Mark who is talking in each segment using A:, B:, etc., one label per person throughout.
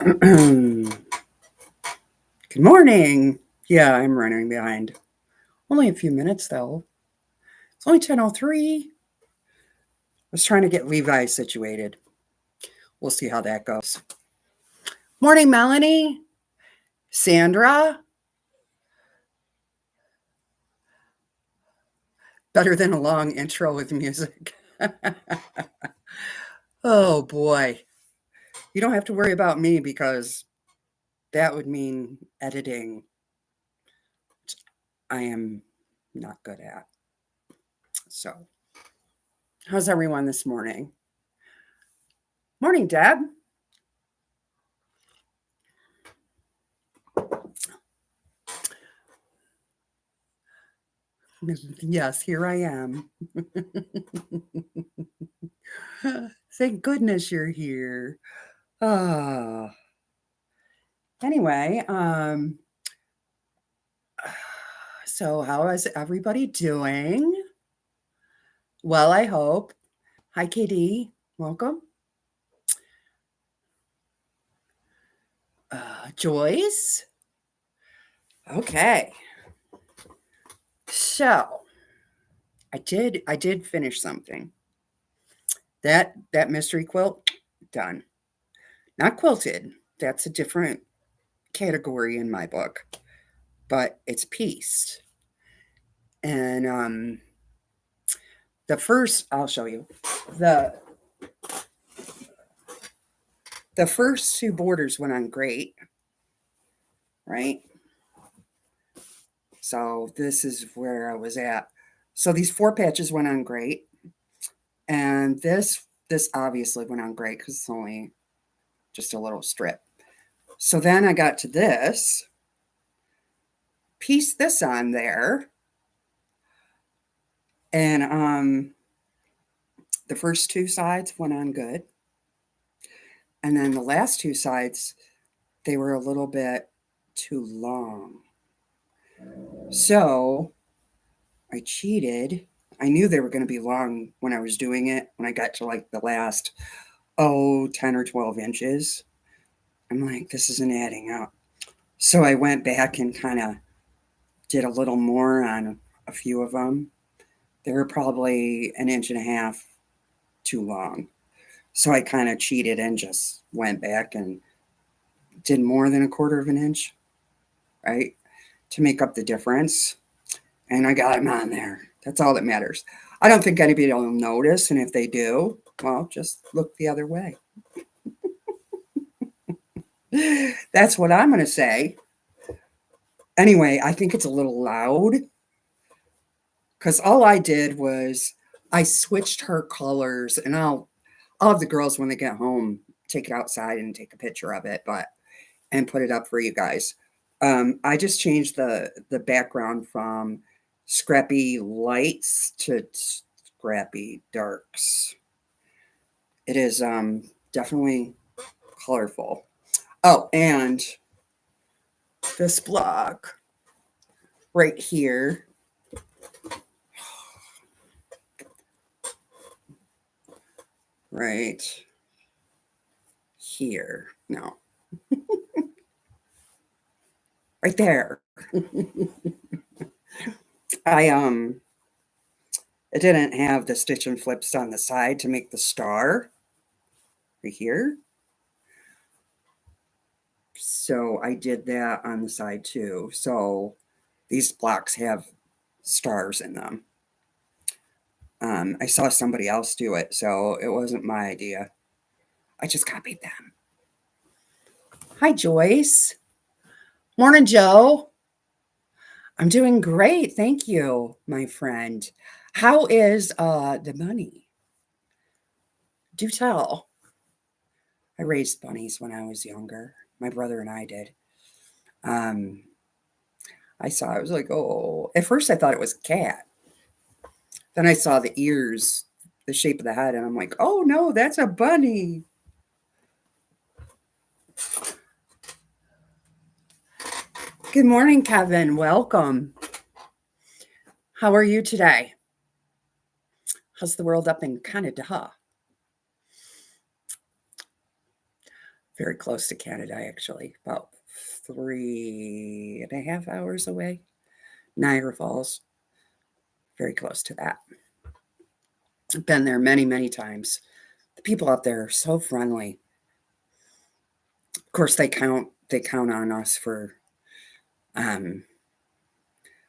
A: Good morning. Yeah, I'm running behind. Only a few minutes though. It's only 10:03. I was trying to get Levi situated. We'll see how that goes. Morning, Melanie. Sandra. Better than a long intro with music. Oh boy. You don't have to worry about me because that would mean editing, which I am not good at. So, how's everyone this morning? Morning, Deb. Yes, here I am. Thank goodness you're here. Uh, anyway, so how is everybody doing? Well, I hope. Hi, KD. Welcome. Joyce. Okay. So I did finish something. That mystery quilt done. Not quilted. That's a different category in my book, but it's pieced. And the first I'll show you. The the first two borders went on great, right? So this is where I was at. So these four patches went on great, and this obviously went on great because it's only just a little strip. So then I got to this, pieced this on there, and the first two sides went on good, and then the last two sides they were a little bit too long. So I cheated. I knew they were going to be long when I was doing it. When I got to like the last, 10 or 12 inches, I'm like, this isn't adding up. So I went back and kind of did a little more on a few of them. They were probably an inch and a half too long. So I kind of cheated and just went back and did more than a quarter of an inch, right? To make up the difference. And I got them on there. That's all that matters. I don't think anybody will notice. And if they do, well, just look the other way. That's what I'm going to say. Anyway, I think it's a little loud because all I did was I switched her colors, and I'll have the girls when they get home take it outside and take a picture of it, but and put it up for you guys. I just changed the background from scrappy lights to scrappy darks. It is definitely colorful. Oh, and this block right here, right here, no, right there. I it didn't have the stitch and flips on the side to make the star right here. So I did that on the side too. So these blocks have stars in them. I saw somebody else do it, so it wasn't my idea. I just copied them. Hi, Joyce. Morning, Joe. I'm doing great. Thank you, my friend. How is the bunny? Do tell. I raised bunnies when I was younger. My brother and I did. Um, I was like, oh, at first I thought it was a cat. Then I saw the ears, the shape of the head, and I'm like, oh no, that's a bunny. Good morning, Kevin. Welcome. How are you today? How's the world up in Canada? very close to Canada, actually, about 3.5 hours away. Niagara Falls, very close to that. I've been there many, many times. The people up there are so friendly. Of course, they count on us for um,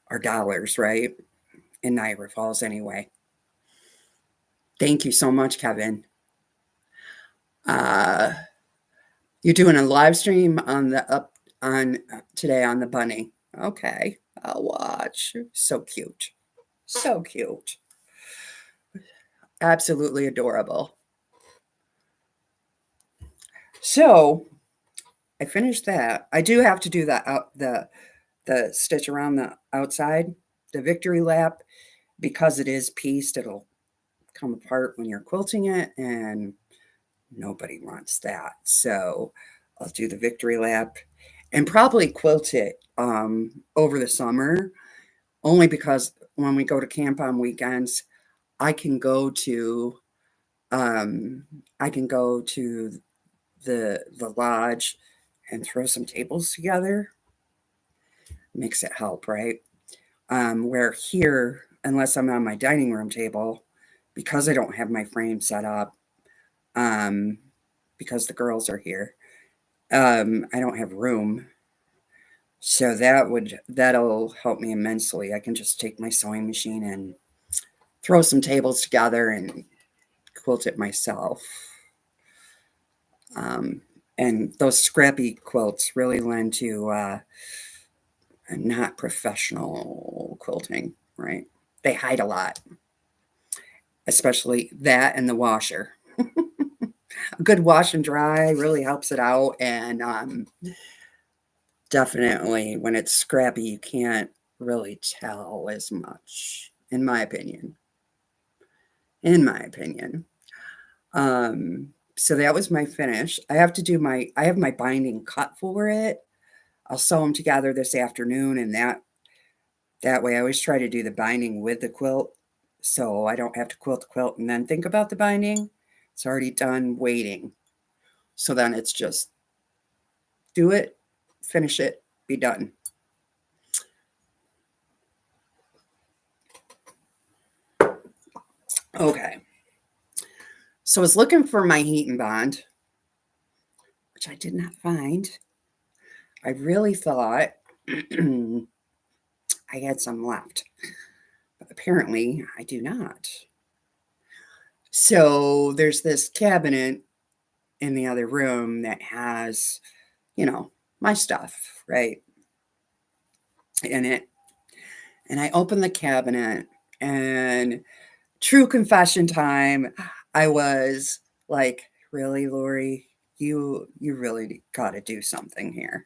A: our dollars, right? In Niagara Falls, anyway. Thank you so much, Kevin. You're doing a live stream on today on the bunny. Okay, I'll watch. So cute. So cute. Absolutely adorable. So I finished that. I do have to do the stitch around the outside, the victory lap, because it is pieced. It'll come apart when you're quilting it, and nobody wants that. So I'll do the victory lap and probably quilt it over the summer, only because when we go to camp on weekends, I can go to um, the lodge and throw some tables together. Makes it help, right? Where here, unless I'm on my dining room table, because I don't have my frame set up, because the girls are here, I don't have room. So that'll help me immensely. I can just take my sewing machine and throw some tables together and quilt it myself. And those scrappy quilts really lend to not professional quilting, right? They hide a lot, especially that and the washer. A good wash and dry really helps it out, and definitely when it's scrappy, you can't really tell as much, in my opinion. So that was my finish. I have my binding cut for it. I'll sew them together this afternoon, and that way I always try to do the binding with the quilt, so I don't have to quilt the quilt and then think about the binding. It's already done waiting. So then it's just do it, finish it, be done. Okay. So I was looking for my heat and bond, which I did not find. I really thought I had some left, but apparently I do not. So there's this cabinet in the other room that has, my stuff, right, in it. And I opened the cabinet, and true confession time, I was like, really, Lori, you really got to do something here.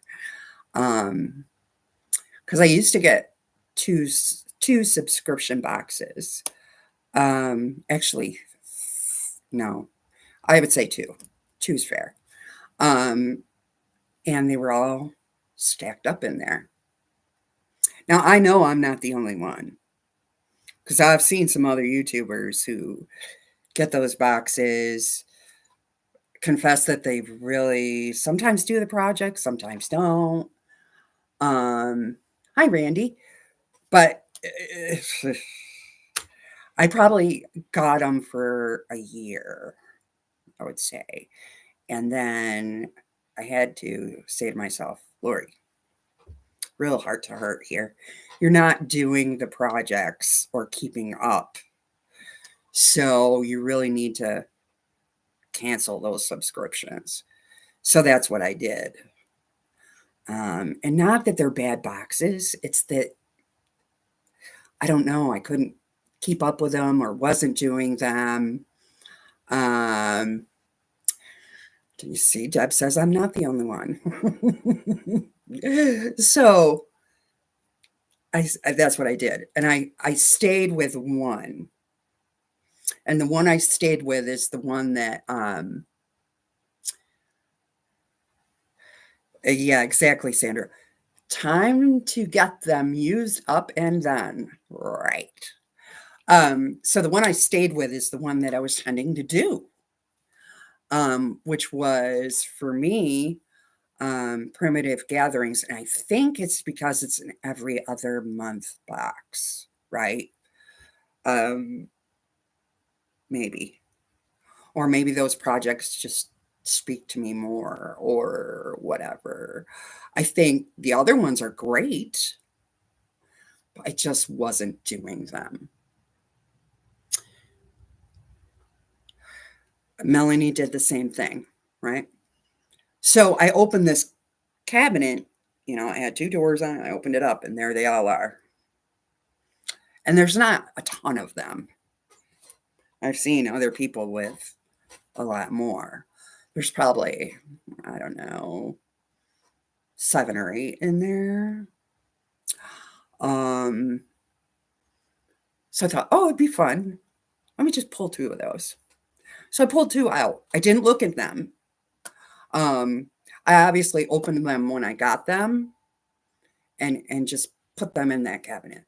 A: Because I used to get two subscription boxes. Actually, no, I would say two. Two's fair. And they were all stacked up in there. Now, I know I'm not the only one, because I've seen some other YouTubers who get those boxes, confess that they really sometimes do the project, sometimes don't. Hi, Randy. But I probably got them for a year, I would say. And then I had to say to myself, Lori, real heart to heart here. You're not doing the projects or keeping up. So you really need to cancel those subscriptions. So that's what I did. And not that they're bad boxes. It's that, I don't know, I couldn't keep up with them or wasn't doing them. Can you see? Deb says I'm not the only one. So that's what I did. And I stayed with one. And the one I stayed with is the one that, yeah, exactly, Sandra. Time to get them used up and done. Right. So the one I stayed with is the one that I was tending to do. which was for me, primitive gatherings. And I think it's because it's an every other month box, right? Um, maybe. Or maybe those projects just speak to me more or whatever. I think the other ones are great, but I just wasn't doing them. Melanie did the same thing, right? So I opened this cabinet, I had two doors on it. I opened it up and there they all are. And there's not a ton of them. I've seen other people with a lot more. There's probably, I don't know, 7 or 8 in there. Um, so I thought, oh, it'd be fun. Let me just pull 2 of those. So I pulled 2 out. I didn't look at them. Um, I obviously opened them when I got them and just put them in that cabinet.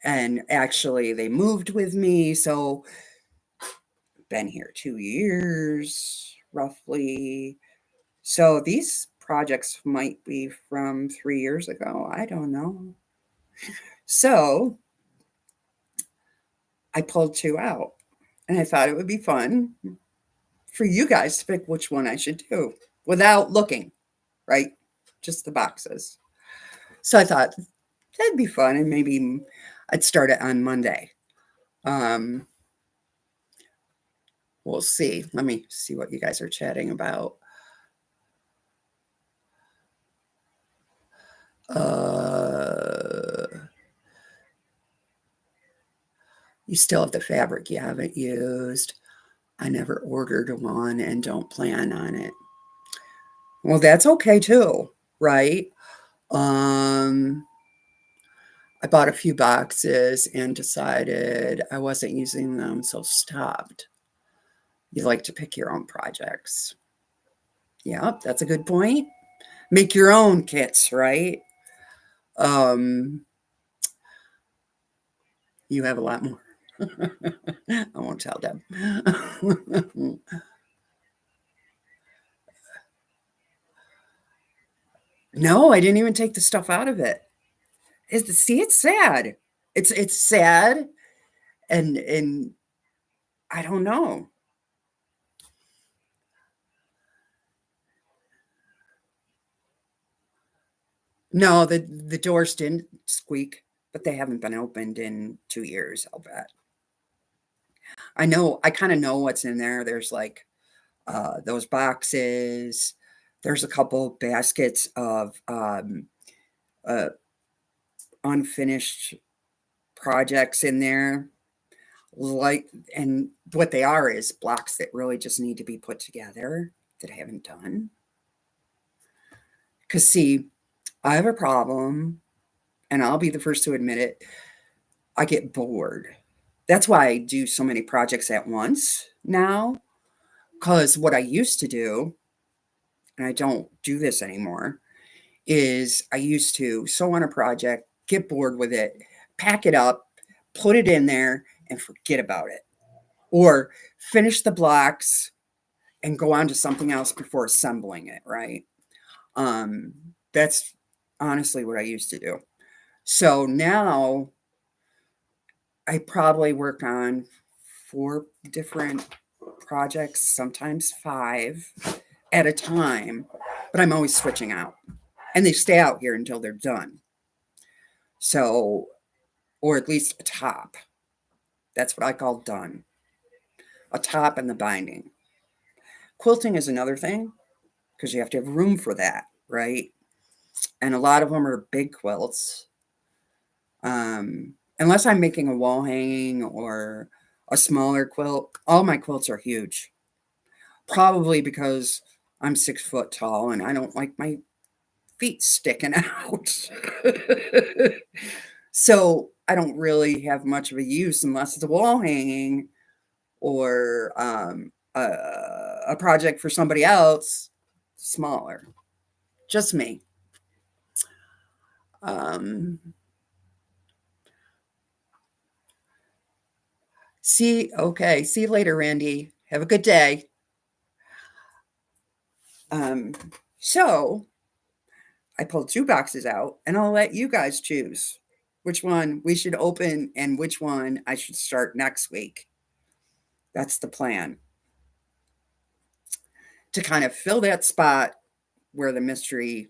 A: And actually they moved with me, so been here 2 years roughly. So these projects might be from 3 years ago. I don't know. So I pulled 2 out and I thought it would be fun for you guys to pick which one I should do without looking, right? Just the boxes. So I thought that'd be fun and maybe I'd start it on Monday. Um, we'll see. Let me see what you guys are chatting about. You still have the fabric you haven't used. I never ordered one and don't plan on it. Well, that's okay too, right? Um, I bought a few boxes and decided I wasn't using them, so stopped. You like to pick your own projects. Yeah, that's a good point. Make your own kits, right? Um, you have a lot more. I won't tell them. No, I didn't even take the stuff out of it. See, it's sad. It's sad, and I don't know. No, the doors didn't squeak, but they haven't been opened in 2 years, I'll bet. I kinda know what's in there. There's, like, those boxes. There's a couple baskets of, uh, unfinished projects in there, like and what they are is blocks that really just need to be put together that I haven't done. 'Cause see, I have a problem, and I'll be the first to admit it. I get bored. That's why I do so many projects at once now. Because what I used to do, and I don't do this anymore, is I used to sew on a project, get bored with it, pack it up, put it in there, and forget about it. Or finish the blocks and go on to something else before assembling it, right? That's honestly what I used to do. So now I probably work on 4 different projects, sometimes 5 at a time, but I'm always switching out. And they stay out here until they're done. So, or at least a top. That's what I call done. A top and the binding. Quilting is another thing because you have to have room for that, right? And a lot of them are big quilts. Unless I'm making a wall hanging or a smaller quilt, all my quilts are huge. Probably because I'm 6 foot tall and I don't like my feet sticking out. So I don't really have much of a use unless it's a wall hanging or a project for somebody else smaller. Just me. Um, okay. See you later, Randy. Have a good day. So I pulled 2 boxes out, and I'll let you guys choose which one we should open and which one I should start next week. That's the plan, to kind of fill that spot where the mystery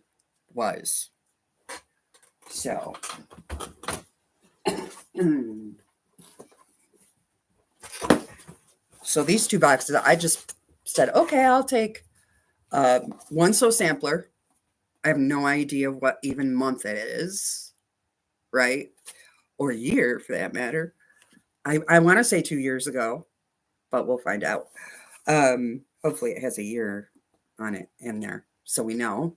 A: was. So, so these 2 boxes, I just said, okay, I'll take one sampler. I have no idea what even month it is, right? Or year for that matter. I want to say 2 years ago, but we'll find out. Hopefully it has a year on it in there so we know.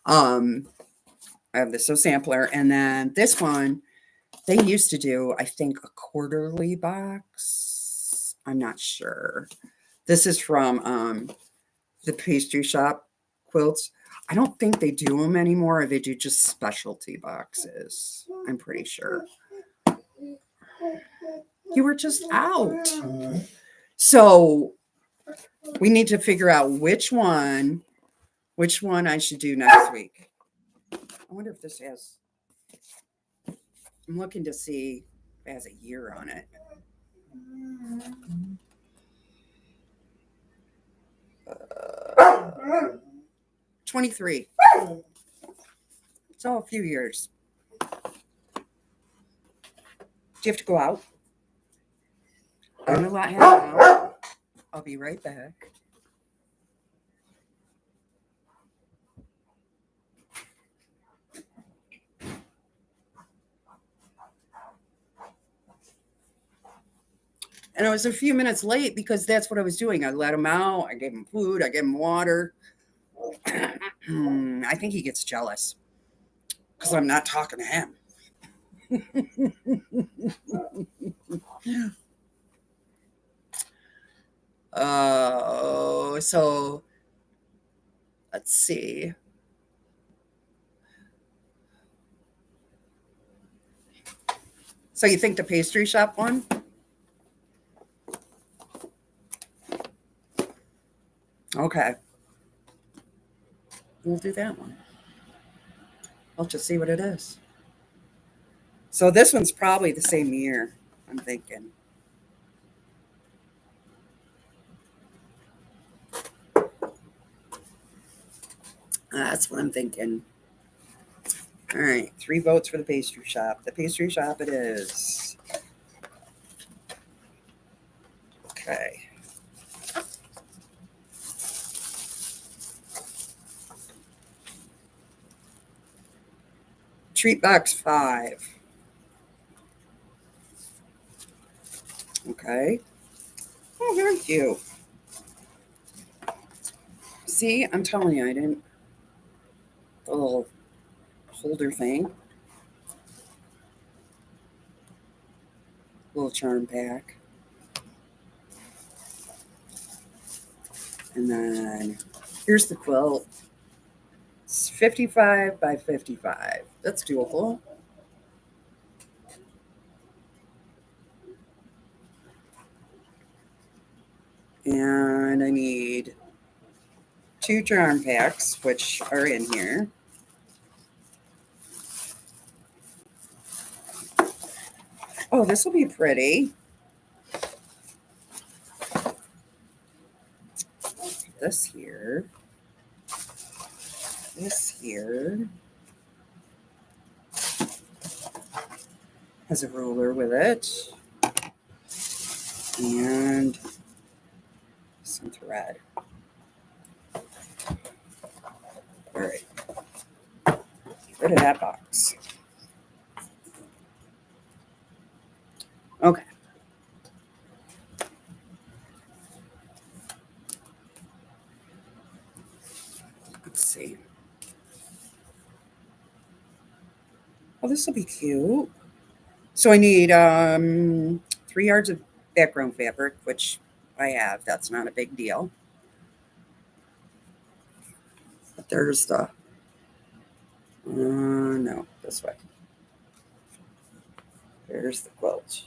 A: I have this sampler, and then this one, they used to do, I think, a quarterly box. I'm not sure. This is from the pastry shop quilts. I don't think they do them anymore. They do just specialty boxes. I'm pretty sure. You were just out. So we need to figure out which one I should do next week. I wonder if this has, I'm looking to see if it has a year on it. 23. So a few years. Do you have to go out? I'm gonna let him out. I'll be right back. And I was a few minutes late because that's what I was doing. I let him out. I gave him food. I gave him water. I think he gets jealous because I'm not talking to him. So let's see. So you think the pastry shop one? Okay. We'll do that one. I'll just see what it is. So this one's probably the same year, I'm thinking. That's what I'm thinking. All right, 3 votes for the pastry shop. The pastry shop it is. Okay. Treat box 5. Okay. Oh, very cute. See, I'm telling you, I didn't. The little holder thing. Little charm pack. And then here's the quilt. It's 55 by 55. That's doable. And I need 2 charm packs, which are in here. Oh, this will be pretty. This here. This here. Has a ruler with it. And some thread. All right. Get rid of that box. Okay. Let's see. Oh, this will be cute. So I need 3 yards of background fabric, which I have. That's not a big deal. But there's the, no, this way. There's the quilt.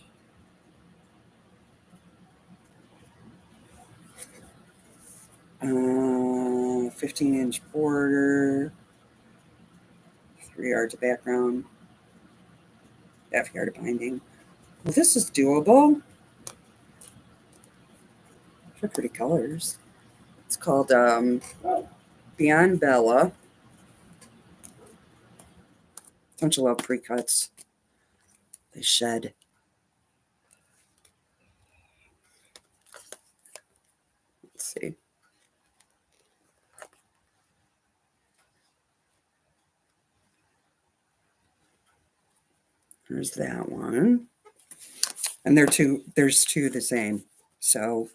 A: 15-inch border, 3 yards of background, half yard of binding. Well, this is doable. They're pretty colors. It's called Beyond Bella. Don't you love pre-cuts? They shed. Let's see. There's that one. And there's two the same. So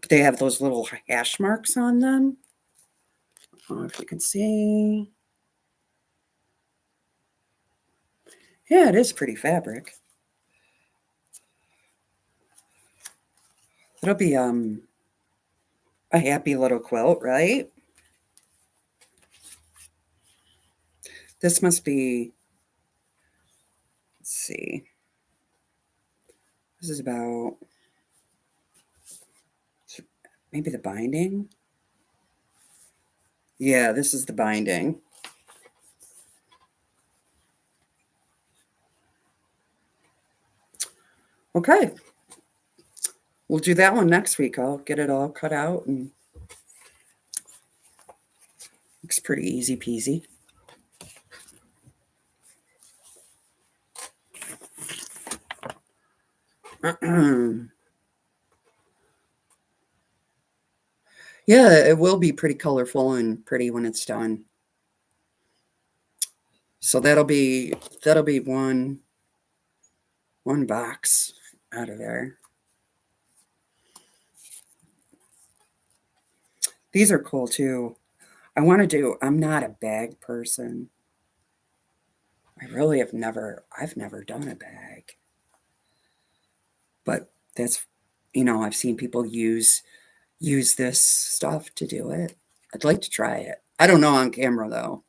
A: they have those little hash marks on them. Oh, if you can see. Yeah, it is pretty fabric. It'll be a happy little quilt, right? This must be, let's see. This is about maybe the binding. Yeah, this is the binding. Okay. We'll do that one next week. I'll get it all cut out and looks pretty easy peasy. Yeah, it will be pretty colorful and pretty when it's done. So that'll be one box out of there. These are cool too. I'm not a bag person. I've never done a bag. But that's, I've seen people use this stuff to do it. I'd like to try it. I don't know on camera though.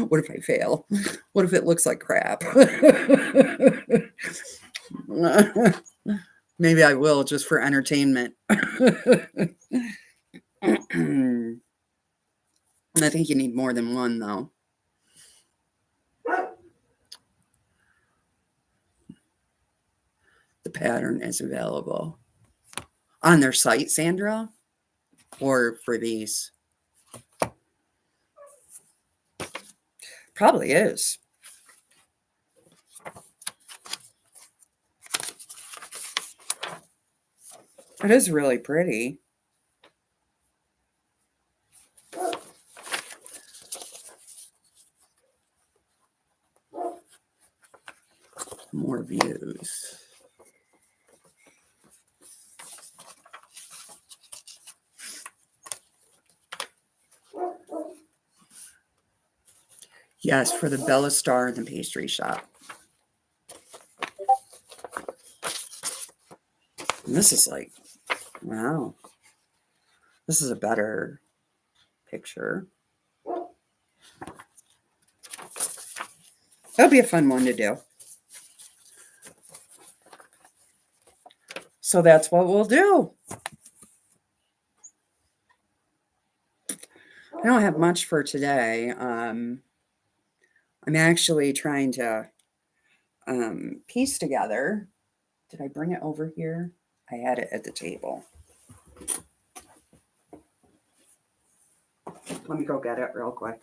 A: What if I fail? What if it looks like crap? Maybe I will just for entertainment. I think you need more than one though. The pattern is available on their site, Sandra, or for these. Probably is. It is really pretty. More views. Yes, for the Bella Star and the pastry shop. And this is like, wow. This is a better picture. That'll be a fun one to do. So that's what we'll do. I don't have much for today. I'm actually trying to piece together. Did I bring it over here? I had it at the table. Let me go get it real quick.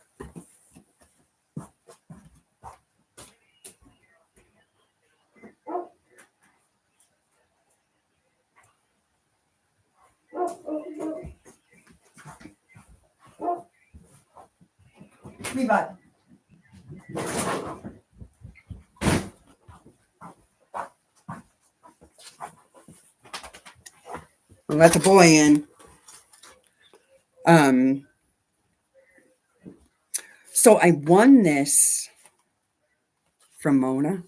A: Levi. I'll let the boy in. So I won this from Mona,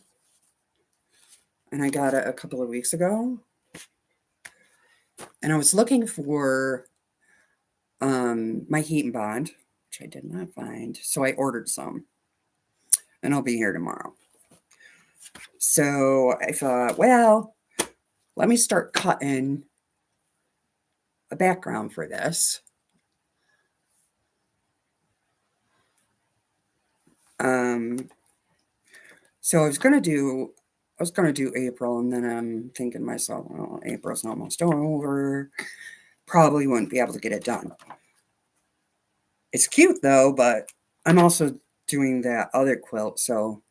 A: and I got it a couple of weeks ago. And I was looking for my heat and bond, which I did not find. So I ordered some, and I'll be here tomorrow. So I thought, well, let me start cutting a background for this. So I was gonna do April, and then I'm thinking to myself, well, April's almost over. Probably wouldn't be able to get it done. It's cute though, but I'm also doing that other quilt, so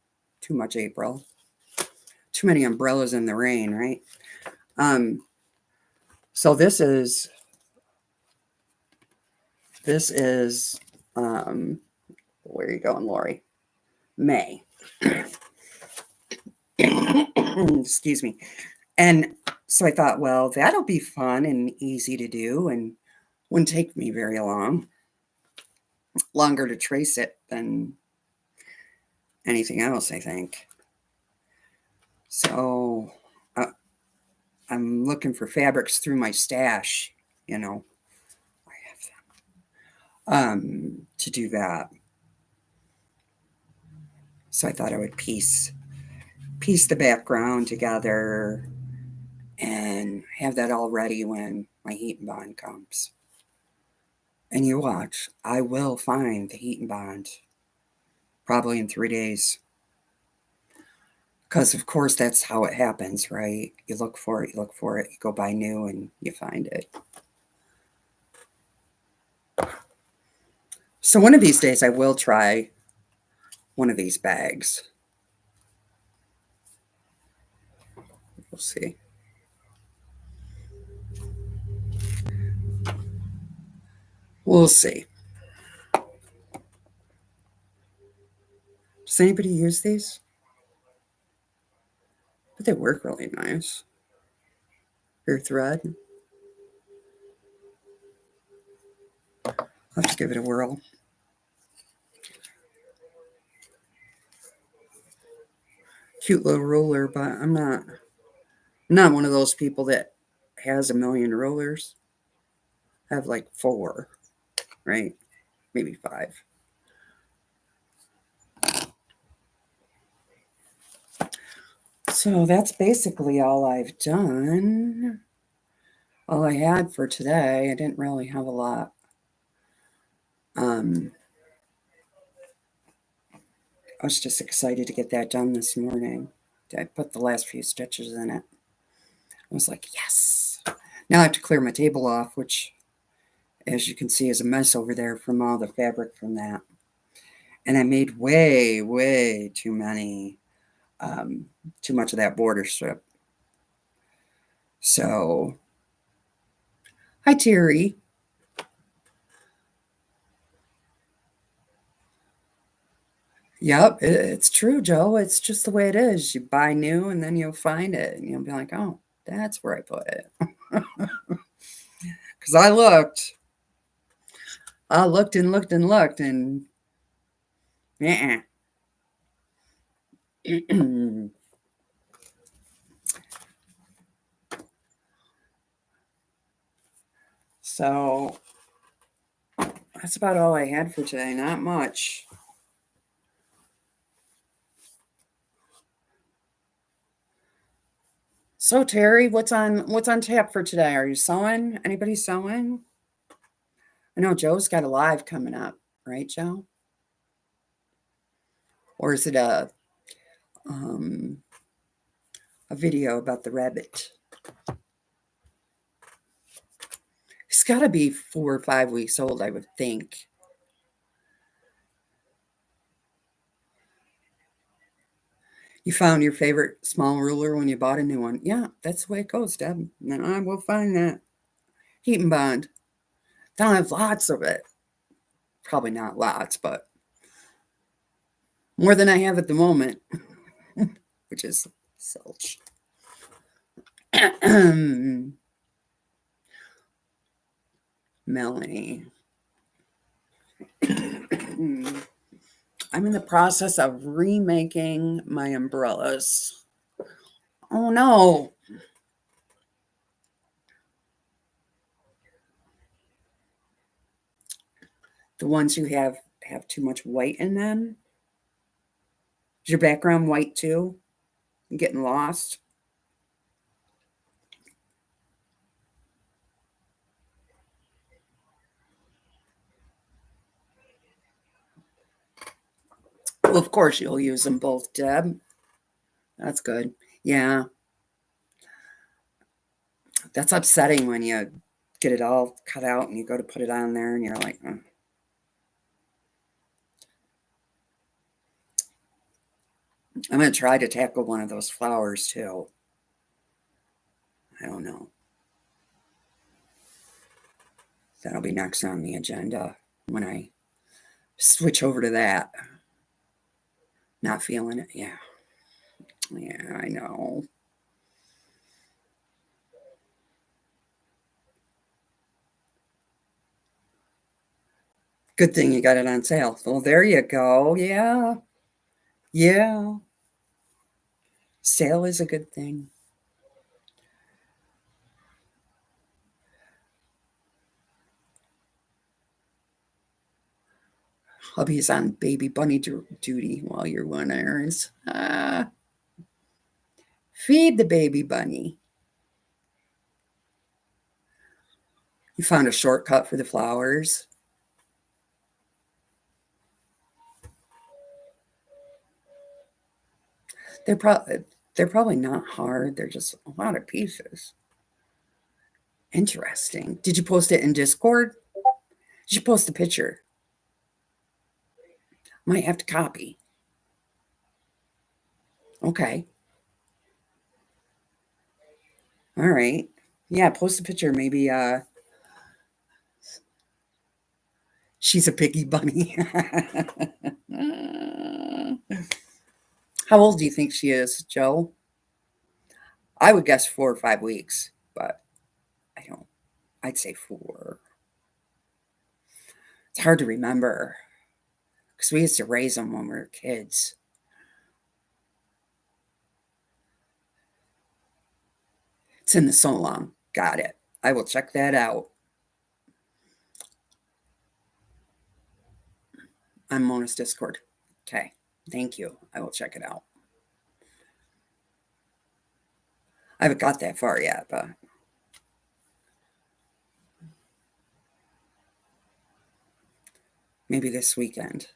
A: too much April. Too many umbrellas in the rain, right? So this is where are you going, Lori? May. Excuse me. And so I thought, well, that'll be fun and easy to do and wouldn't take me very long. Longer to trace it than anything else, I think. So I'm looking for fabrics through my stash, I have them, to do that. So I thought I would piece the background together and have that all ready when my heat and bond comes. And you watch, I will find the heat and bond probably in 3 days. Because, of course, that's how it happens, right? You look for it, you go buy new, and you find it. So one of these days I will try one of these bags. We'll see. We'll see. Does anybody use these? But they work really nice. Your thread. I'll just give it a whirl. Cute little roller, but I'm not one of those people that has a million rollers. I have like 4, right? Maybe 5. So that's basically all I've done. All I had for today. I didn't really have a lot. I was just excited to get that done this morning. I put the last few stitches in it. I was like, yes. Now I have to clear my table off, which, as you can see, is a mess over there from all the fabric from that. And I made way, way too much of that border strip. So, hi, Terry. Yep, it's true, Joe. It's just the way it is. You buy new and then you'll find it and you'll be like, oh, that's where I put it. Because I looked and looked and looked and So that's about all I had for today. Not much. So Terry, what's on tap for today? Are you sewing? Anybody sewing? I know Joe's got a live coming up, right, Joe? Or is it a video about the rabbit? He's got to be 4 or 5 weeks old, I would think. You found your favorite small ruler when you bought a new one. Yeah, that's the way it goes, Deb. And then I will find that heat and bond. Then I'll have lots of it. Probably not lots, but more than I have at the moment, which is zilch. Melanie. I'm in the process of remaking my umbrellas. Oh no. The ones you have too much white in them. Is your background white too? I'm getting lost. Well, of course you'll use them both, Deb. That's good. Yeah, that's upsetting when you get it all cut out and you go to put it on there and you're like, "Mm." I'm going to try to tackle one of those flowers too. I don't know. That'll be next on the agenda when I switch over to that. Not feeling it. Yeah. Yeah, I know. Good thing you got it on sale. Well, there you go. Yeah. Yeah. Sale is a good thing. Hubby's on baby bunny duty while you're one errands. Feed the baby bunny. You found a shortcut for the flowers. They're probably not hard. They're just a lot of pieces. Interesting. Did you post it in Discord? Did you post a picture? Might have to copy. Okay. All right. Yeah, post a picture. Maybe she's a piggy bunny. How old do you think she is, Joe? I would guess 4 or 5 weeks, but I don't. I'd say 4. It's hard to remember because we used to raise them when we were kids. It's in the so long. Got it. I will check that out. On Mona's Discord. Okay. Thank you. I will check it out. I haven't got that far yet, but maybe this weekend.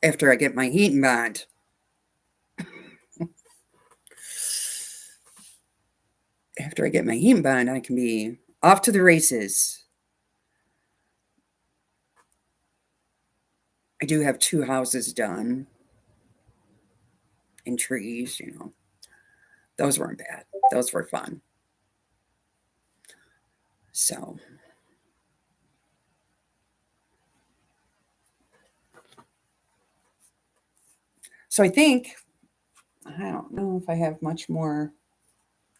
A: After I get my heating bond. After I get my heating bond, I can be off to the races. I do have 2 houses done in trees, you know. Those weren't bad. Those were fun. So I think I don't know if I have much more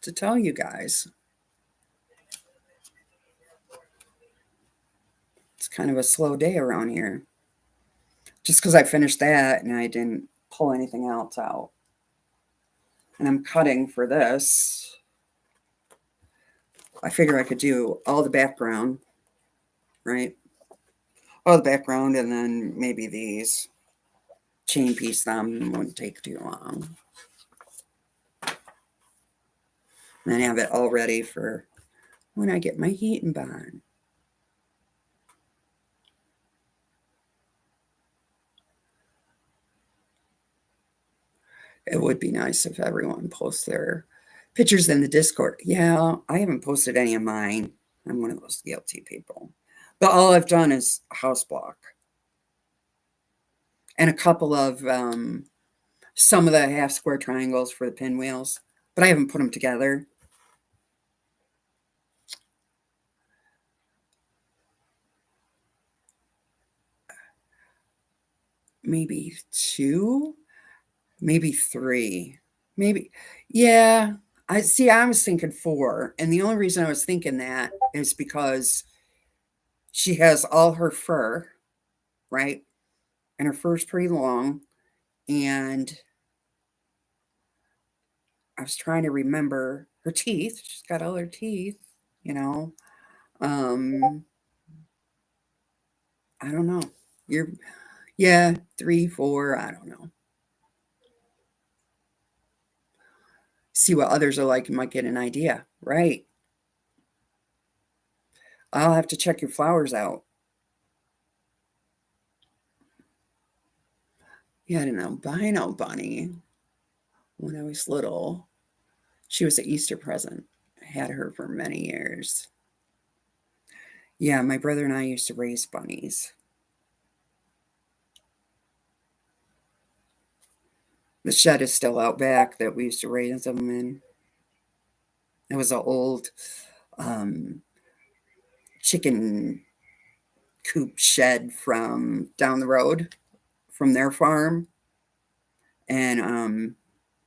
A: to tell you guys. It's kind of a slow day around here. Just because I finished that and I didn't pull anything else out. And I'm cutting for this. I figure I could do all the background, right? All the background and then maybe these. Chain piece them wouldn't take too long. And then have it all ready for when I get my heating bond. It would be nice if everyone posts their pictures in the Discord. Yeah, I haven't posted any of mine. I'm one of those guilty people. But all I've done is house block. And a couple of some of the half square triangles for the pinwheels. But I haven't put them together. Maybe 2, maybe 3, maybe. Yeah, I see. I was thinking 4, and the only reason I was thinking that is because she has all her fur, right, and her fur's pretty long, and I was trying to remember her teeth. She's got all her teeth, you know. Um, I don't know. You're, yeah, 3, 4. I don't know. See what others are like. You might get an idea, right? I'll have to check your flowers out. Yeah, I had an albino bunny when I was little. She was an Easter present. I had her for many years. Yeah, my brother and I used to raise bunnies. The shed is still out back that we used to raise them in. It was an old um, chicken coop shed from down the road from their farm. And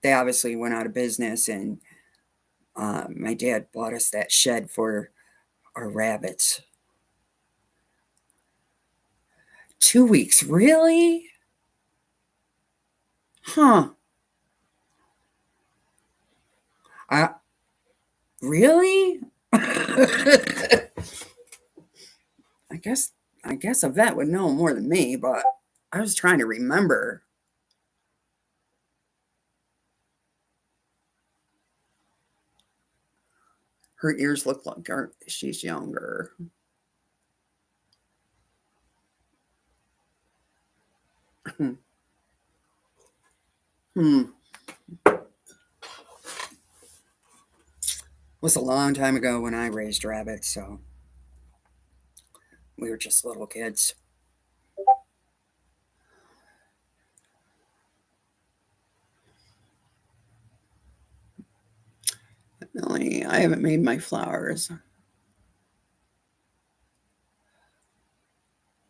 A: they obviously went out of business. And my dad bought us that shed for our rabbits. 2 weeks, really? Huh. I really? I guess I guess a vet would know more than me, but I was trying to remember. Her ears look like she's younger. Hmm. It was a long time ago when I raised rabbits, so we were just little kids. Really, I haven't made my flowers.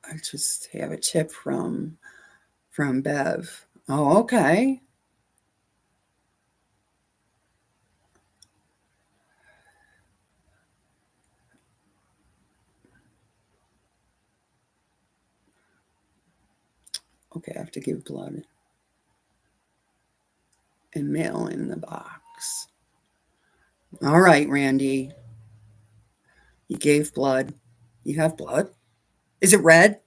A: I just have a tip from Bev. Oh, okay. Okay, I have to give blood and mail in the box. All right, Randy. You gave blood. You have blood? Is it red?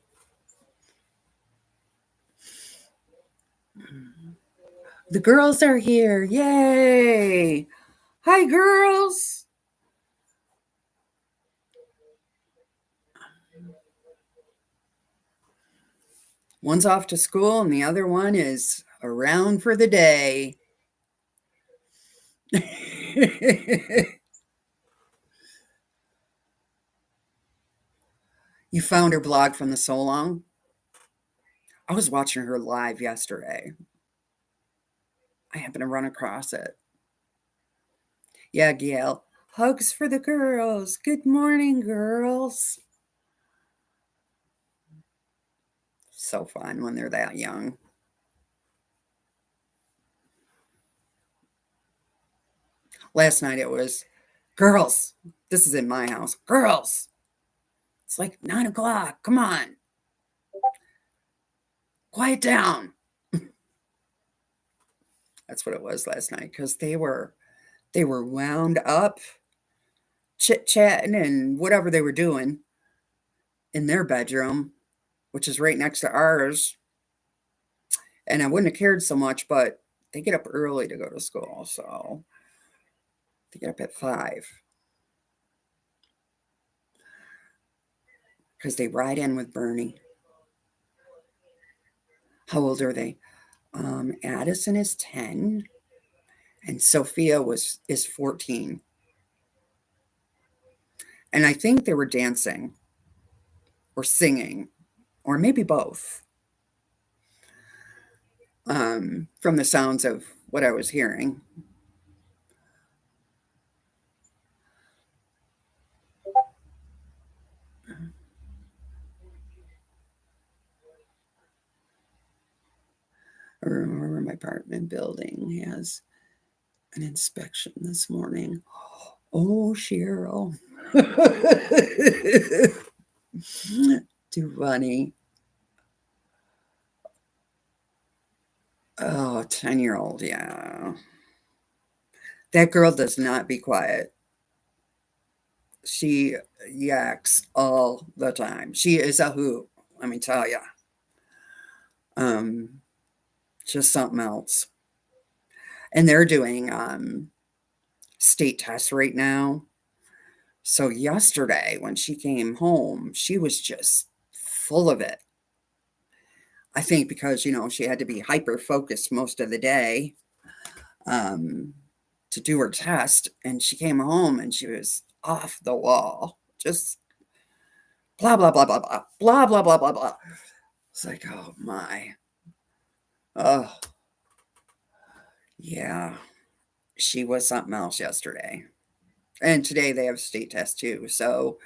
A: The girls are here. Yay! Hi, girls. One's off to school and the other one is around for the day. You found her blog from the So Long? I was watching her live yesterday. I happened to run across it. Yeah, Gail. Hugs for the girls. Good morning, girls. So fun when they're that young. Last night it was girls. This is in my house. Girls. It's like 9 o'clock. Come on. Quiet down. That's what it was last night because they were wound up, chit chatting and whatever they were doing in their bedroom, which is right next to ours. And I wouldn't have cared so much, but they get up early to go to school, so they get up at 5 because they ride in with Bernie. How old are they? Addison is 10, and Sophia is 14. And I think they were dancing or singing, or maybe both, from the sounds of what I was hearing. I remember my apartment building has an inspection this morning. Oh, Cheryl. Too funny. Oh, 10-year-old, yeah. That girl does not be quiet. She yaks all the time. She is a hoot, let me tell you. Um, just something else. And they're doing state tests right now. So yesterday when she came home, she was just full of it. I think because, she had to be hyper focused most of the day um, to do her test. And she came home and she was off the wall. Just blah, blah, blah, blah, blah, blah, blah, blah, blah, blah. It's like, oh my. Oh, yeah. She was something else yesterday. And today they have state test too. So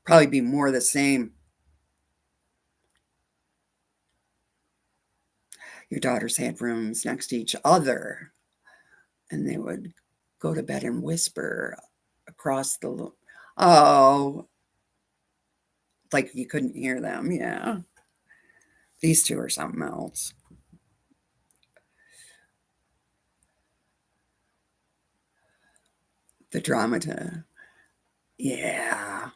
A: probably be more the same. Your daughters had rooms next to each other, and they would go to bed and whisper across the. Oh, like you couldn't hear them. Yeah. These two are something else. The dramata. Yeah.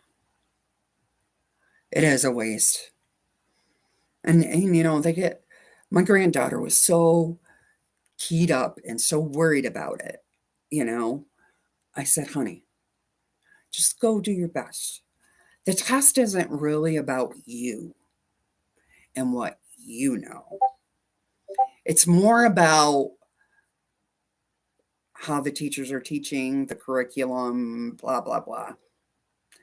A: It is a waste. And they get. My granddaughter was so keyed up and so worried about it. You know, I said, honey, just go do your best. The test isn't really about you and what you know. It's more about how the teachers are teaching, the curriculum, blah, blah, blah.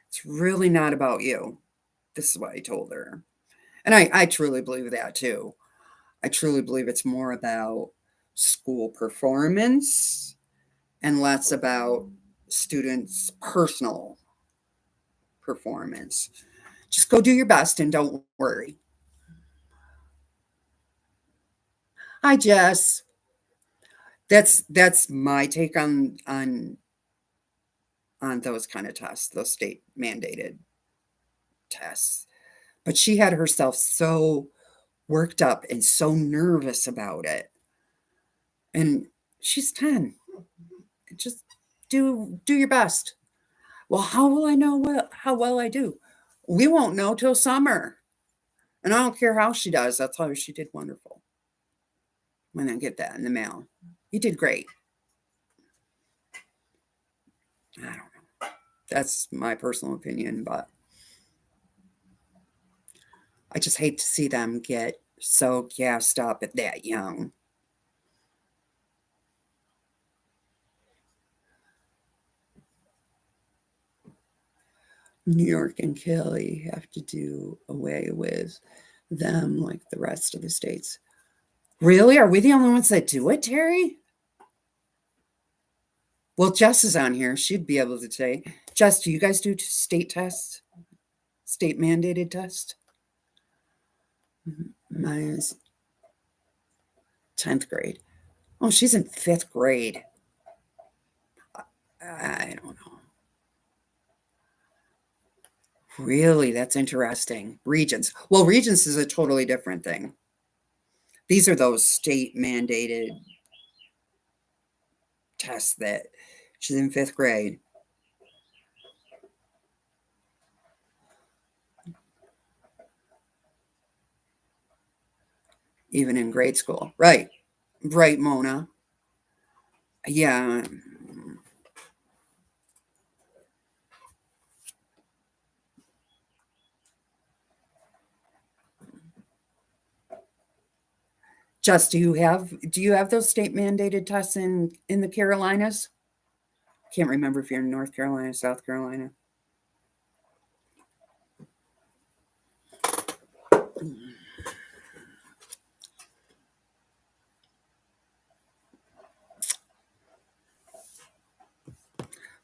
A: It's really not about you. This is what I told her. And I truly believe that too. I truly believe it's more about school performance and less about students' personal performance. Just go do your best and don't worry. Hi, Jess. That's my take on those kind of tests, those state mandated tests. But she had herself so worked up and so nervous about it. And she's 10. Just do your best. Well, how will I know how well I do? We won't know till summer. And I don't care how she does. That's how she did wonderful. When I get that in the mail. You did great. I don't know. That's my personal opinion, but I just hate to see them get so gassed up at that young. New York and Cali have to do away with them like the rest of the states. Really? Are we the only ones that do it, Terry? Well, Jess is on here. She'd be able to say. Jess, do you guys do state tests? State mandated test? Mine is 10th grade. Oh, she's in 5th grade. I don't know. Really? That's interesting. Regents. Well, Regents is a totally different thing. These are those state mandated tests that she's in 5th grade. Even in grade school. Right. Right, Mona. Yeah. Just do you have those state mandated tests in the Carolinas? Can't remember if you're in North Carolina, South Carolina.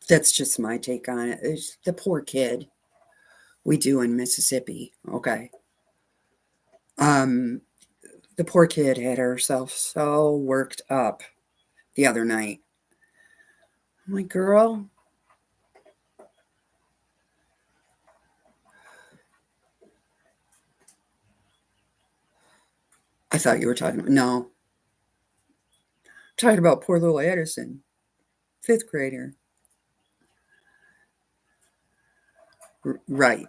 A: That's just my take on it. It's the poor kid. We do in Mississippi. Okay. Um, the poor kid had herself so worked up the other night. I'm like, girl, I thought you were talking about, no, I'm talking about poor little Edison, 5th grader. Right,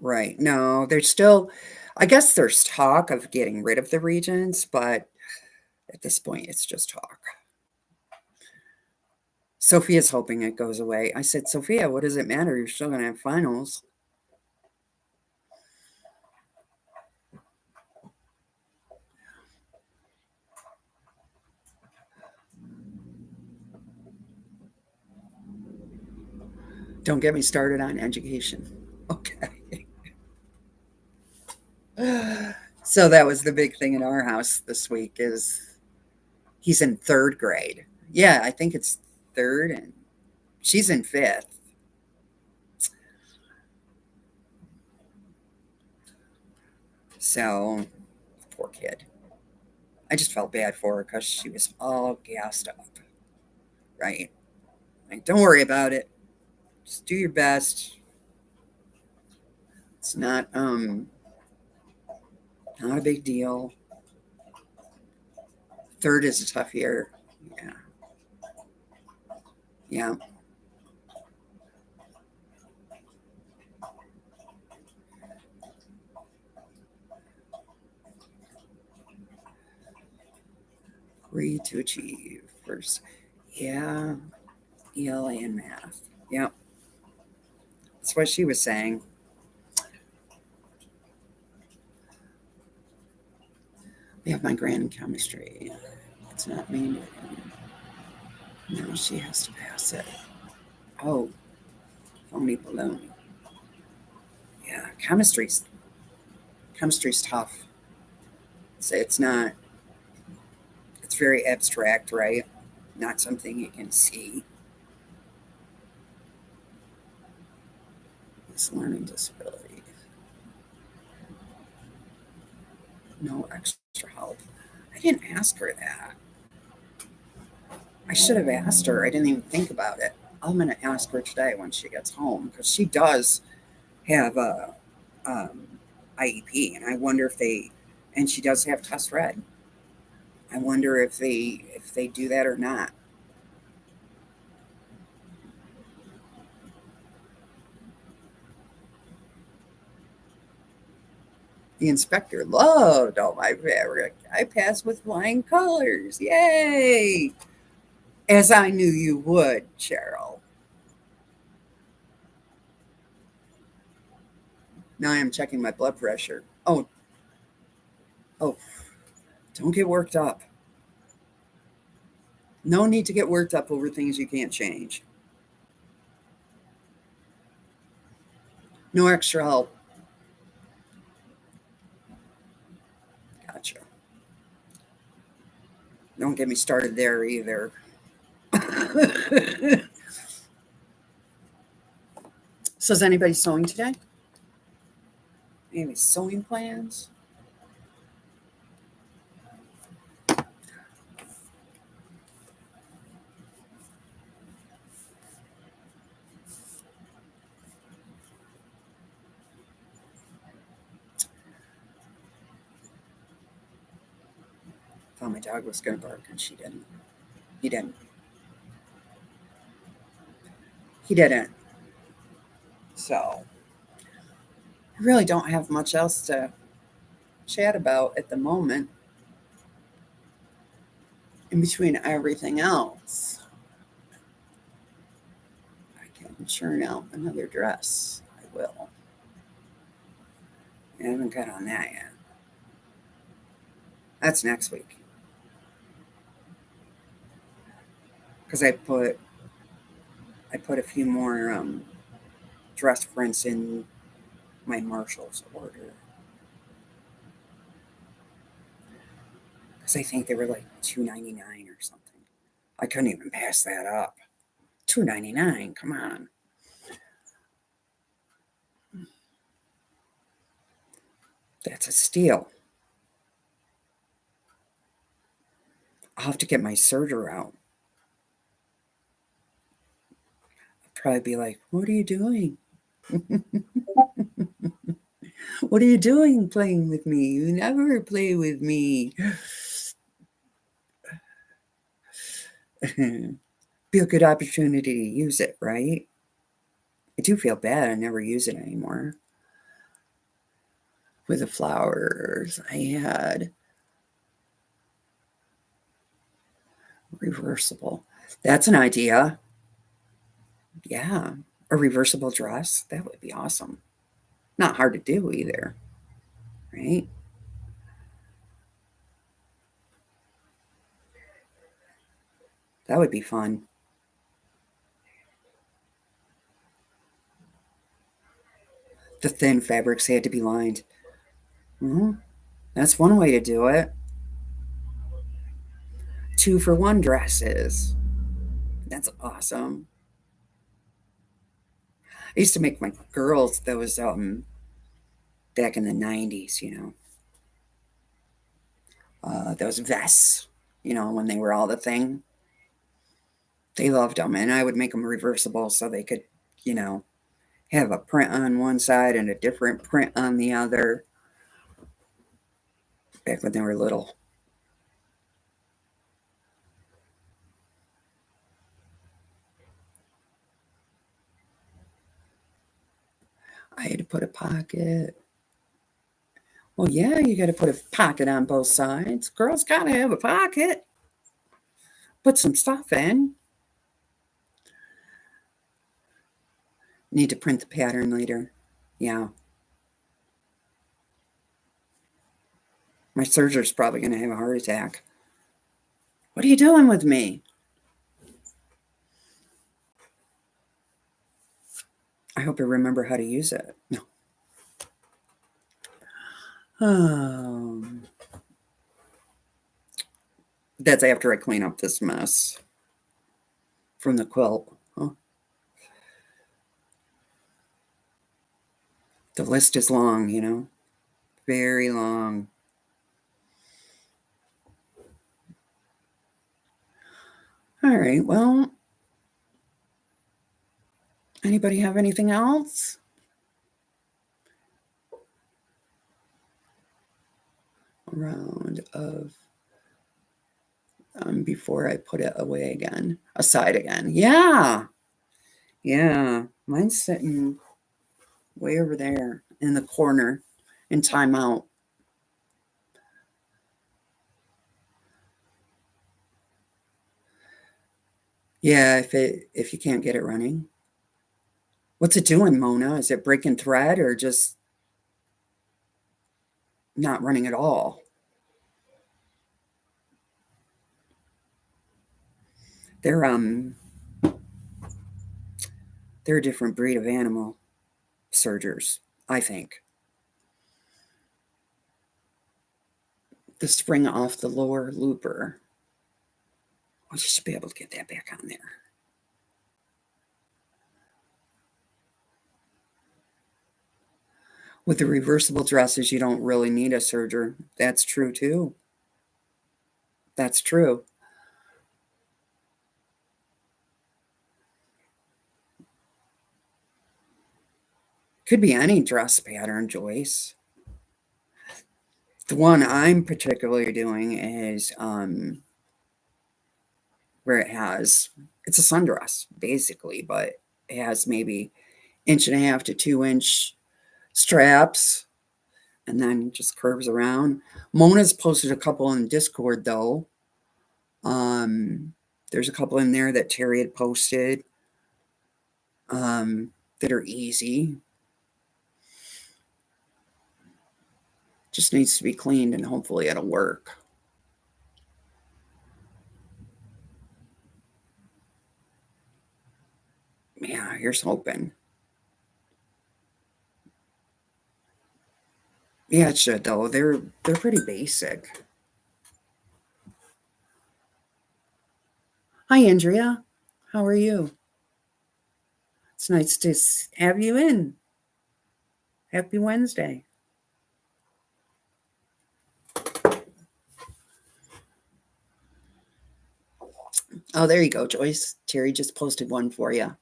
A: right. No, there's still, I guess there's talk of getting rid of the regents, but at this point, it's just talk. Sophia's hoping it goes away. I said, Sophia, what does it matter? You're still going to have finals. Don't get me started on education. Okay. So that was the big thing in our house this week is he's in third grade. Yeah, I think it's third and she's in fifth. So poor kid. I just felt bad for her because she was all gassed up. Right. Like, don't worry about it. Just do your best. It's not a big deal. Third is a tough year. Yeah. Yeah. Read to achieve first. Yeah. ELA and math. Yep. That's what she was saying. We have my grand in chemistry. It's not me. No, she has to pass it. Oh, phony baloney. Yeah, chemistry's tough. It's not. It's very abstract, right? Not something you can see. It's learning disability. No extra help. I didn't ask her that. I should have asked her. I didn't even think about it. I'm going to ask her today when she gets home because she does have a um, IEP, and I wonder if they, and she does have test red. I wonder if they do that or not. The inspector loved all my fabric. I passed with flying colors. Yay! As I knew you would, Cheryl. Now I am checking my blood pressure. Oh, don't get worked up. No need to get worked up over things you can't change. No extra help. Gotcha. Don't get me started there either. So, is anybody sewing today? Any sewing plans? Thought my dog was going to bark and she didn't. He didn't. He didn't. So, I really don't have much else to chat about at the moment in between everything else. I can churn out another dress. I will. I haven't got on that yet. That's next week. Because I put a few more dress prints in my Marshall's order. Because I think they were like $2.99 or something. I couldn't even pass that up. $2.99, come on. That's a steal. I'll have to get my serger out. I'll probably be like, what are you doing? What are you doing playing with me? You never play with me. Be a good opportunity to use it, right? I do feel bad. I never use it anymore. With the flowers, I had reversible. That's an idea. Yeah. A reversible dress. That would be awesome. Not hard to do either, right? That would be fun. The thin fabrics had to be lined. That's one way to do it. 2-for-1 dresses. That's awesome. I used to make my girls those back in the 90s, those vests, when they were all the thing. They loved them, and I would make them reversible so they could, you know, have a print on one side and a different print on the other back when they were little. I had to put a pocket. Well, yeah, you got to put a pocket on both sides. Girls got to have a pocket. Put some stuff in. Need to print the pattern later. Yeah. My serger's probably going to have a heart attack. What are you doing with me? I hope you remember how to use it. No. That's after I clean up this mess from the quilt. The list is long, very long. All right, well, anybody have anything else? A round of before I put it away again, aside again. Yeah. Yeah. Mine's sitting way over there in the corner in timeout. Yeah, if you can't get it running. What's it doing, Mona? Is it breaking thread or just not running at all? They're they're a different breed of animal, sergers, I think. The spring off the lower looper. Oh, you should be able to get that back on there. With the reversible dresses, you don't really need a serger. That's true too. That's true. Could be any dress pattern, Joyce. The one I'm particularly doing is where it's a sundress basically, but it has maybe 1.5 to 2 inch straps and then just curves around. Mona's posted a couple in Discord though. There's a couple in there that Terry had posted that are easy. Just needs to be cleaned and hopefully it'll work. Yeah, here's hoping. Yeah, it should though. They're pretty basic. Hi, Andrea. How are you? It's nice to have you in. Happy Wednesday. Oh, there you go, Joyce. Terry just posted one for you.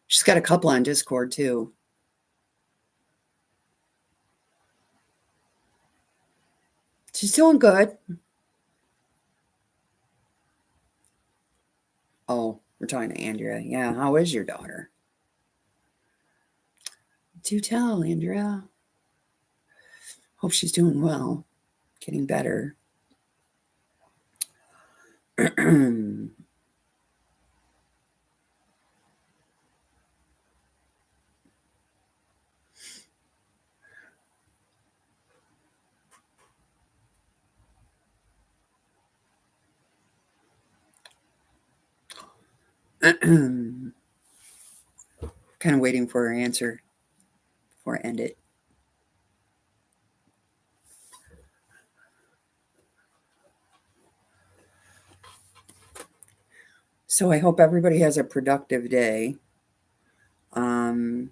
A: She's got a couple on Discord too. She's doing good. Oh, we're talking to Andrea. Yeah, how is your daughter? Do tell, Andrea. Hope she's doing well, getting better. Kind of waiting for her answer. before I end it. So I hope everybody has a productive day. I'm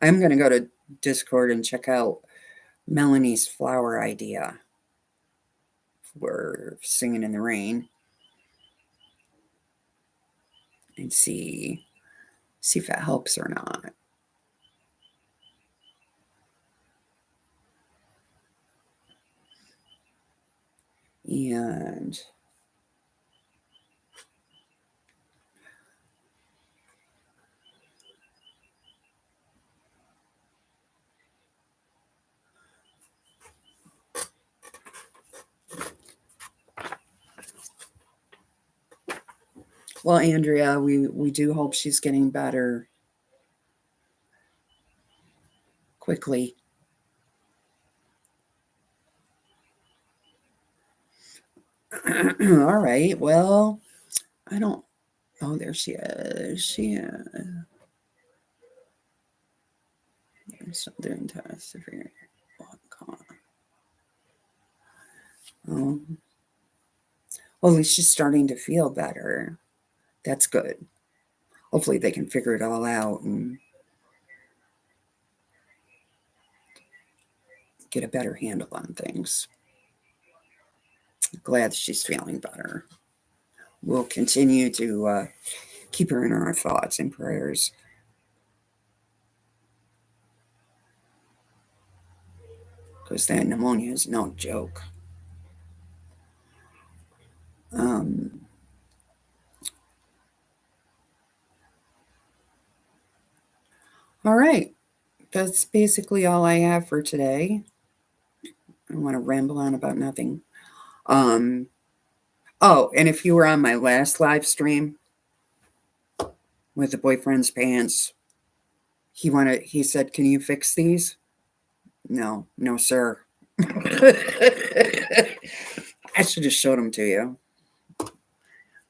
A: going to go to Discord and check out Melanie's flower idea for singing in the rain and see if it helps or not. And well, Andrea, we do hope she's getting better quickly. All right. Well, I don't. Oh, there she is. She is. Something test to figure out. Oh. Well, at least she's starting to feel better. That's good. Hopefully they can figure it all out and get a better handle on things. Glad she's feeling better. We'll continue to keep her in our thoughts and prayers. Because that pneumonia is no joke. All right. That's basically all I have for today. I don't want to ramble on about nothing. Oh, and if you were on my last live stream with the boyfriend's pants, he said, "Can you fix these?" No, sir. I should have showed them to you.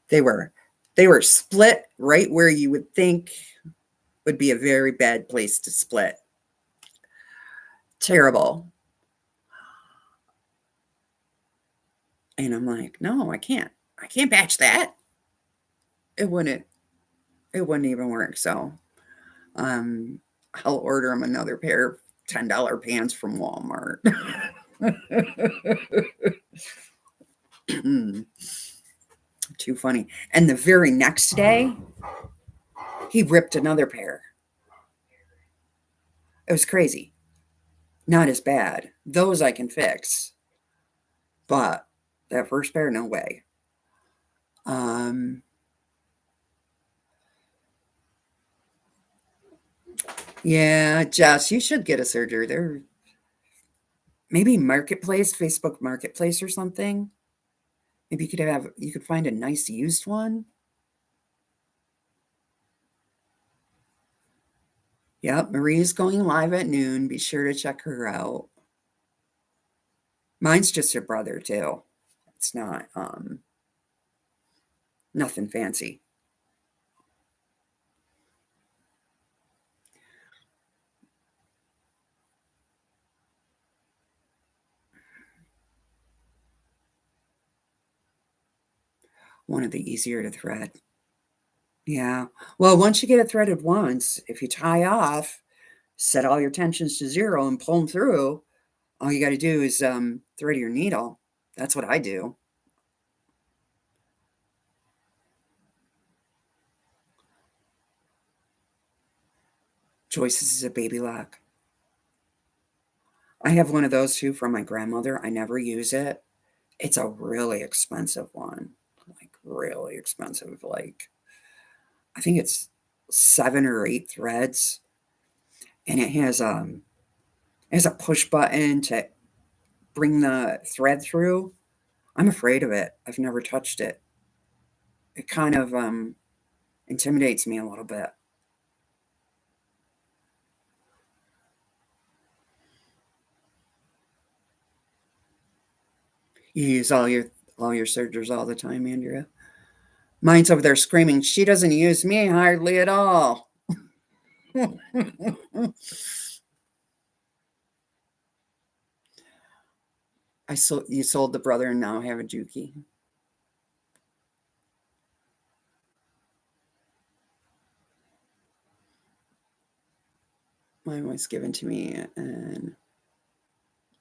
A: They were split right where you would think would be a very bad place to split. Terrible. And I'm like, no, I can't patch that. It wouldn't even work. So I'll order him another pair of $10 pants from Walmart. Too funny. And the very next day, he ripped another pair. It was crazy. Not as bad. Those I can fix. But that first pair, no way. Yeah, Jess, you should get a surgery. There, maybe Marketplace, Facebook Marketplace or something. Maybe you could find a nice used one. Yep, Marie's going live at noon. Be sure to check her out. Mine's just her brother too. It's not nothing fancy. One of the easier to thread. Yeah. Well, once you get it threaded once, if you tie off, set all your tensions to 0 and pull them through, all you got to do is thread your needle. That's what I do. Joyce's is a baby lock. I have one of those too from my grandmother. I never use it. It's a really expensive one. Like really expensive. Like I think it's 7 or 8 threads. And it has a push button to bring the thread through. I'm afraid of it. I've never touched it. It kind of intimidates me a little bit. You use all your sergers all the time, Andrea. Mine's over there screaming, she doesn't use me hardly at all. You sold the brother and now have a Juki. Mine was given to me and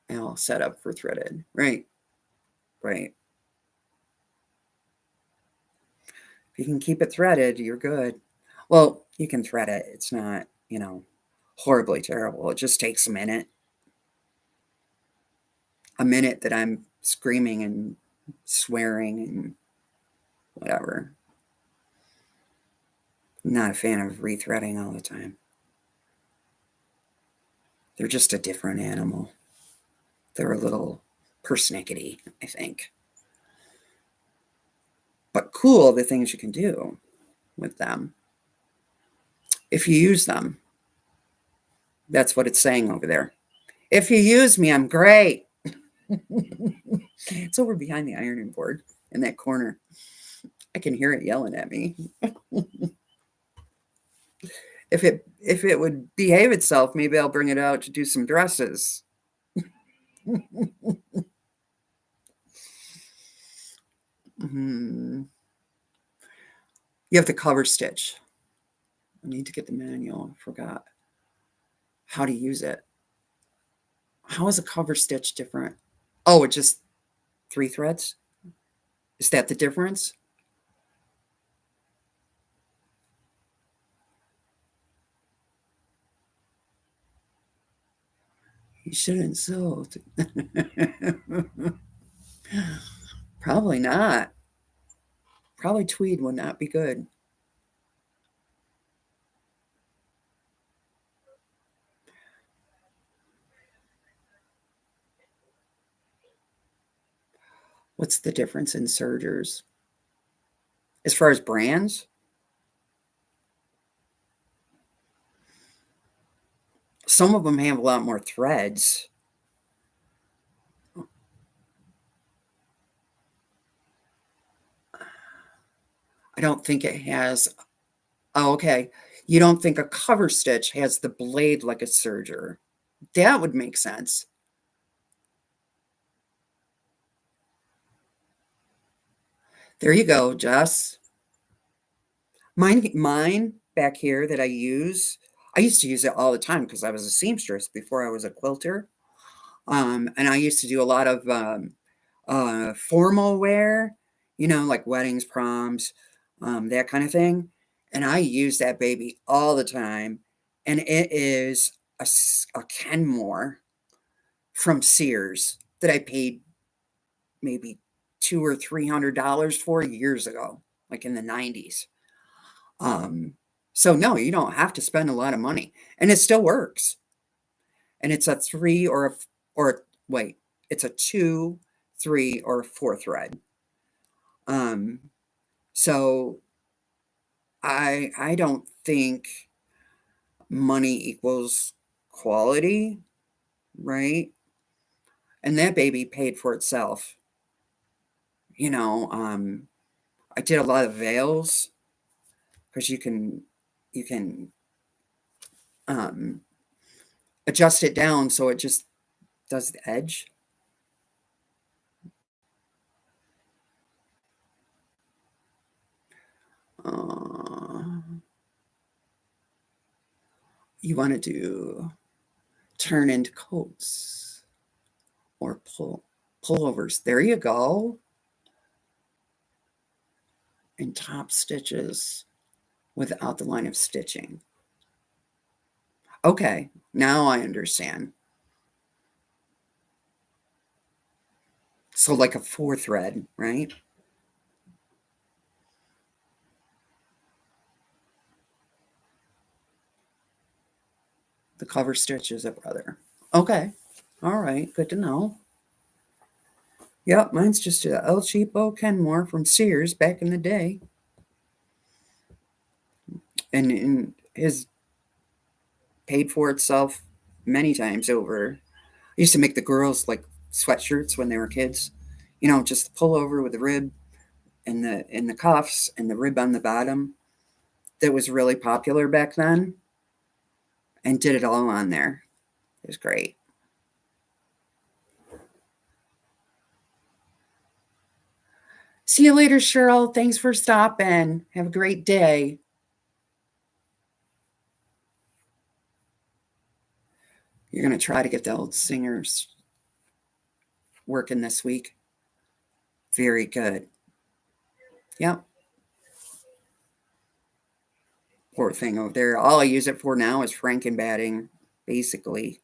A: all set up for threaded. Right. Right. If you can keep it threaded, you're good. Well, you can thread it. It's not, horribly terrible. It just takes a minute. A minute that I'm screaming and swearing and whatever. I'm not a fan of rethreading all the time. They're just a different animal. They're a little persnickety, I think. But cool, the things you can do with them. If you use them. That's what it's saying over there. If you use me, I'm great. It's over behind the ironing board in that corner. I can hear it yelling at me. If it would behave itself, maybe I'll bring it out to do some dresses. You have the cover stitch. I need to get the manual. I forgot how to use it. How is a cover stitch different? Oh, it's just 3 threads? Is that the difference? You shouldn't sew. Probably not. Probably tweed would not be good. What's the difference in sergers? As far as brands? Some of them have a lot more threads. I don't think it has. Oh, okay. You don't think a cover stitch has the blade like a serger? That would make sense. There you go, Jess. Mine back here that I used to use it all the time because I was a seamstress before I was a quilter. And I used to do a lot of formal wear, like weddings, proms, that kind of thing. And I use that baby all the time. And it is a Kenmore from Sears that I paid maybe $200 or $300 for years ago, like in the 90s. So no, you don't have to spend a lot of money, and it still works. And it's a 3 or wait, it's a 2, 3, or 4 thread. So I don't think money equals quality, right? And that baby paid for itself. I did a lot of veils because you can adjust it down so it just does the edge. You want to do turn into coats or pullovers. There you go. And top stitches without the line of stitching. Okay, now I understand. So like a 4 thread, right? The cover stitch is a brother. Okay. All right. Good to know. Yep, mine's just a El Cheapo Kenmore from Sears back in the day. And his paid for itself many times over. I used to make the girls like sweatshirts when they were kids. Just pull over with the rib and the cuffs and the rib on the bottom. That was really popular back then. and did it all on there. It was great. See you later, Cheryl. Thanks for stopping. Have a great day. You're going to try to get the old singers working this week. Very good. Yep. Poor thing over there. All I use it for now is frankenbatting, basically.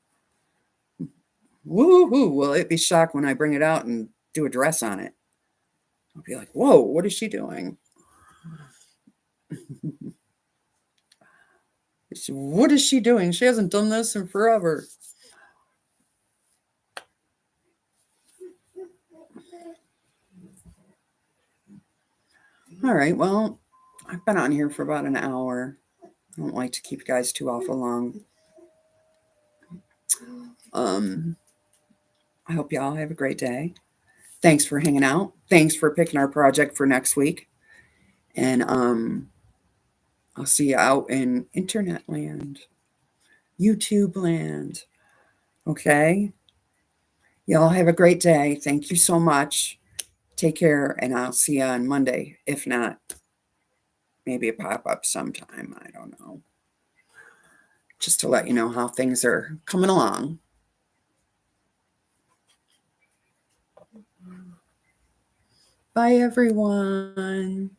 A: Woo-hoo. Will it be shocked when I bring it out and do a dress on it? I'll be like, whoa, what is she doing? What is she doing? She hasn't done this in forever. All right, well, I've been on here for about an hour. I don't like to keep you guys too awful long. I hope y'all have a great day. Thanks for hanging out. Thanks for picking our project for next week. And I'll see you out in internet land, YouTube land. Okay? Y'all have a great day. Thank you so much. Take care, and I'll see you on Monday. If not, maybe a pop-up sometime. I don't know. Just to let you know how things are coming along. Bye, everyone.